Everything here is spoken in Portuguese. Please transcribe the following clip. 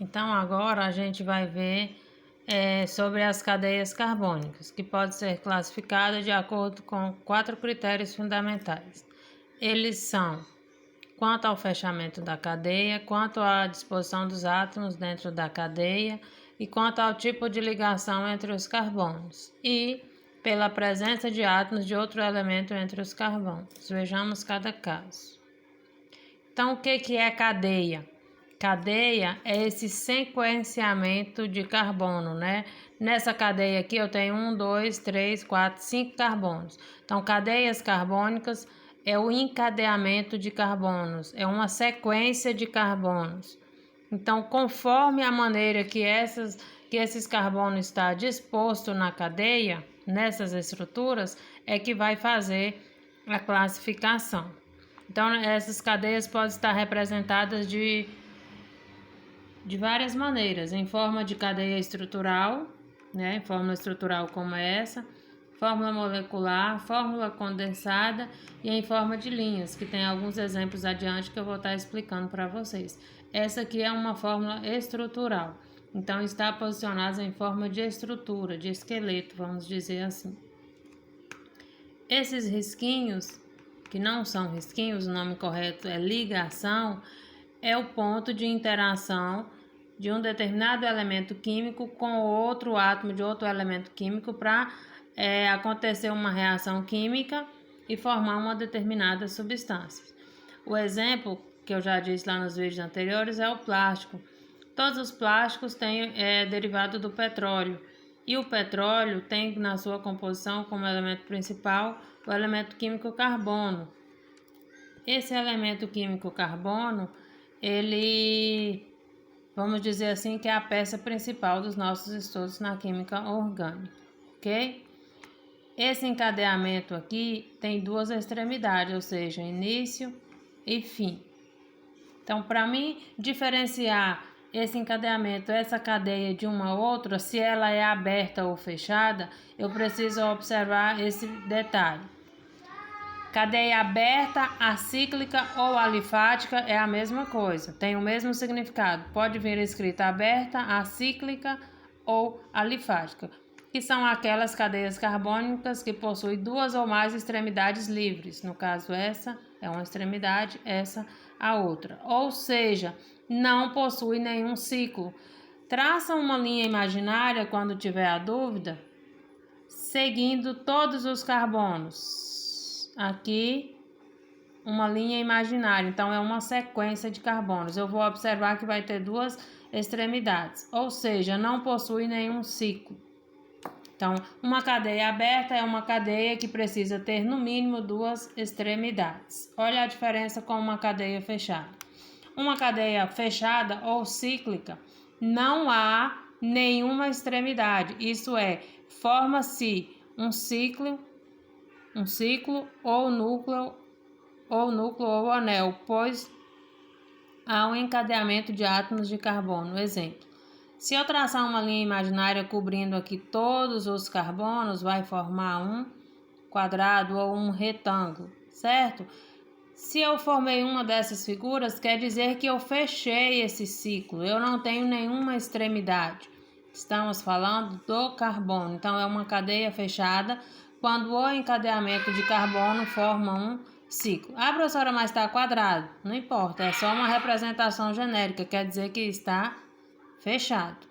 Então, agora a gente vai ver sobre as cadeias carbônicas, que pode ser classificada de acordo com 4 critérios fundamentais. Eles são quanto ao fechamento da cadeia, quanto à disposição dos átomos dentro da cadeia e quanto ao tipo de ligação entre os carbonos e pela presença de átomos de outro elemento entre os carbonos. Vejamos cada caso. Então, o que é cadeia? Cadeia é esse sequenciamento de carbono, né? Nessa cadeia aqui eu tenho 1, 2, 3, 4, 5 carbonos. Então, cadeias carbônicas é o encadeamento de carbonos, é uma sequência de carbonos. Então, conforme a maneira que esses carbonos está disposto na cadeia, nessas estruturas, é que vai fazer a classificação. Então, essas cadeias podem estar representadas de várias maneiras, em forma de cadeia estrutural, né? Fórmula estrutural como essa, fórmula molecular, fórmula condensada e em forma de linhas, que tem alguns exemplos adiante que eu vou estar explicando para vocês. Essa aqui é uma fórmula estrutural, então está posicionada em forma de estrutura, de esqueleto, vamos dizer assim. Esses risquinhos, que não são risquinhos, o nome correto é ligação, é o ponto de interação de um determinado elemento químico com outro átomo de outro elemento químico para acontecer uma reação química e formar uma determinada substância. O exemplo que eu já disse lá nos vídeos anteriores é o plástico. Todos os plásticos têm derivado do petróleo e o petróleo tem na sua composição como elemento principal o elemento químico carbono. Esse elemento químico carbono, ele, vamos dizer assim, que é a peça principal dos nossos estudos na química orgânica, ok? Esse encadeamento aqui tem duas extremidades, ou seja, início e fim. Então, para mim diferenciar esse encadeamento, essa cadeia de uma outra, se ela é aberta ou fechada, eu preciso observar esse detalhe. Cadeia aberta, acíclica ou alifática é a mesma coisa, tem o mesmo significado. Pode vir escrita aberta, acíclica ou alifática, que são aquelas cadeias carbônicas que possuem duas ou mais extremidades livres. No caso, essa é uma extremidade, essa a outra. Ou seja, não possui nenhum ciclo. Traça uma linha imaginária quando tiver a dúvida, seguindo todos os carbonos. Aqui uma linha imaginária, então é uma sequência de carbonos. Eu vou observar que vai ter duas extremidades, ou seja, não possui nenhum ciclo. Então, uma cadeia aberta é uma cadeia que precisa ter no mínimo duas extremidades. Olha a diferença com uma cadeia fechada. Uma cadeia fechada ou cíclica não há nenhuma extremidade, isso é, forma-se um ciclo ou núcleo ou anel, pois há um encadeamento de átomos de carbono. Exemplo: se eu traçar uma linha imaginária cobrindo aqui todos os carbonos, vai formar um quadrado ou um retângulo, certo? Se eu formei uma dessas figuras, quer dizer que eu fechei esse ciclo, eu não tenho nenhuma extremidade. Estamos falando do carbono, então é uma cadeia fechada quando o encadeamento de carbono forma um ciclo. Ah, professora, mas está quadrado. Não importa, é só uma representação genérica, quer dizer que está fechado.